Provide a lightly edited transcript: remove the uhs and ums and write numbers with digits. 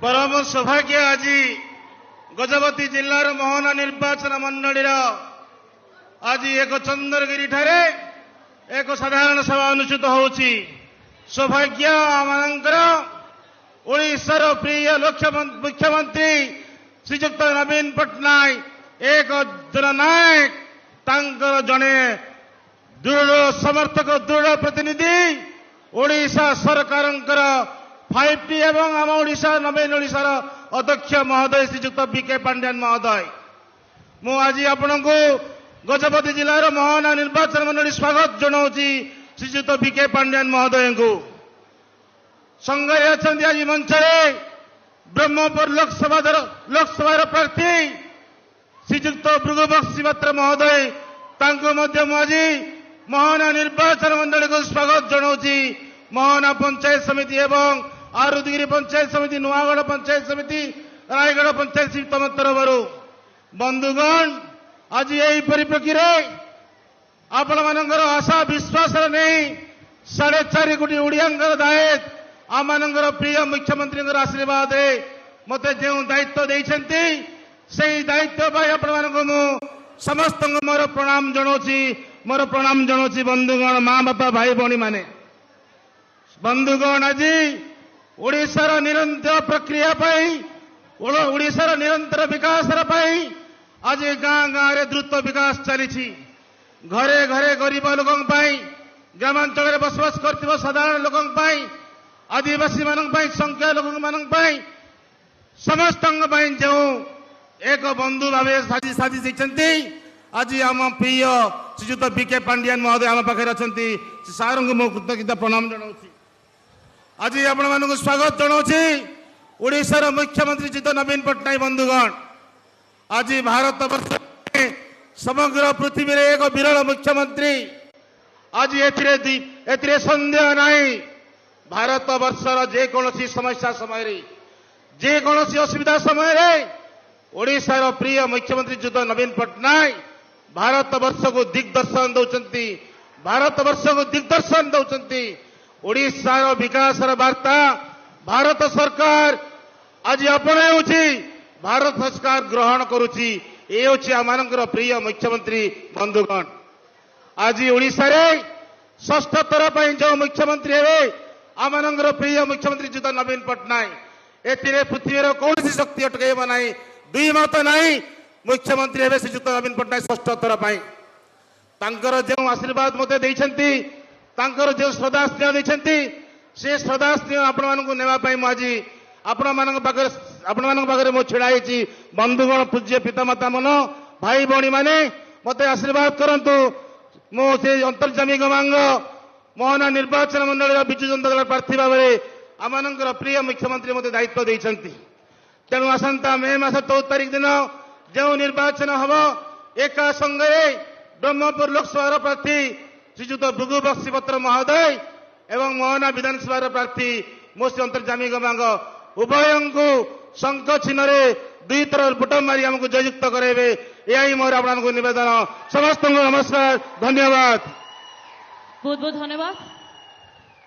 परम सौभाग्य आज गजपति जिलार मोहना निर्वाचन मंडल आज एक चंद्रगिरी ठारे एक साधारण सभा अनुष्ठित होउची। सौभाग्य आमनकर ओडिशार प्रिय मुख्यमंत्री श्रीजुक्त नवीन पट्टनायक एक जननायक तांकर जने दृढ़ समर्थक दृढ़ प्रतिनिधि ओडिशा सरकारंकर 5T एवं आम ओडिशा नवीन ओडिशार अध्यक्ष महोदय श्रीजुक्त बीके पांड्यान महोदय मु आज आपण को गजपति जिलार मोहना निर्वाचन मंडल स्वागत जनाऊँगी श्रीजुक्त बीके पांड्यान महोदय को संगे अच्छा आज मंच ब्रह्मपुर लोकसभा प्रार्थी श्रीजुक्त भृगुबक्सी पात्र महोदय आज मोहना निर्वाचन मंडल को स्वागत जनाऊँगी। मोहना पंचायत समिति एवं आरुदगिरी पंचायत समिति नुआगढ़ पंचायत समिति रायगढ़ पंचायत समिति तम तरफ बंधुगण आज यही परिप्रेक्षी आपण मानकर आशा विश्वास नहीं 4.5 कोटी ओडियांकर दायित्व आम प्रिय मुख्यमंत्री आशीर्वाद मत जो दायित्व देते से दायित्व आपण समस्त मोर प्रणाम जनाऊँगी बंधुगण माँ बापा भाई भौणी माने बंधुगण आज ओडिशार निरंतर प्रक्रिया ओडिशार निरंतर विकास आज गाँ गाँव रे द्रुत विकास चली घरे घरे गरीब लोकों ग्रामांचल बसवास कर साधारण लोकों आदिवासी मानक संख्या लोकों मानक समस्त जो एक बंधु भाव साजी देते आज आम प्रिय श्रीजुक्त बीके पांड्यान महोदय आम पाखे अच्छा सार को मो कृतज्ञता प्रणाम जनाऊँ। आज आपण मानक स्वागत जनाऊँगी ओडिशार मुख्यमंत्री श्रीजुक्त नवीन पट्टनायक बंधुगण आज भारत वर्ष समग्र पृथ्वी रे एक विरल मुख्यमंत्री आज एथिरे संदेह नहीं भारत वर्षर जेकोसी समस्या समय जेकोसी असुविधा समय ओडिशार प्रिय मुख्यमंत्री श्रीजुक्त नवीन पट्टनायक भारत वर्ष को दिग्दर्शन दौरान भारत वर्ष को दिग्दर्शन दौरान ओडिशार विकास वार्ता भारत सरकार आज अपनाऊँगी भारत सरकार ग्रहण करुच्ची ये हूँ आम प्रिय मुख्यमंत्री बंधुगण आज ओडिशा रे षष्ठ थर जो मुख्यमंत्री हे आम प्रिय मुख्यमंत्री श्रीजुक्त नवीन पट्टनायक एथिरे पृथ्वीर कौन शक्ति अटकब ना दुई मत नहीं मुख्यमंत्री हे श्रीजुक्त नवीन पट्टनायक षष्ठ थर जो आशीर्वाद मत देते जो श्रद्धा स्नेह देते से श्रद्धा स्नेह आपण मुझे आपण पाखे मु छिड़ा बंधुगण पूज्य पितामाता मन भाई भौणी माने मत आशीर्वाद करंतु मो से अंतर्जामी गमांग मोहना निर्वाचन मंडल विजु जनता दल प्रार्थी भाव आम प्रिय मुख्यमंत्री मत दायित्व देते तेणु आसंता मे मास 14 तारिख दिन जो निर्वाचन हम एक संगे ब्रह्मपुर लोकसभा प्रार्थी श्रीजुक्त भृगुबक्सी पात्र महोदय एवं मोहना विधानसभा प्रार्थी मो से अंतर्जामी गमांग उभय को शंख चिन्ह 2 थर बुट मारी आमको जययुक्त करेंगे यही मोर आपको निवेदन समस्त नमस्कार धन्यवाद बहुत बहुत धन्यवाद।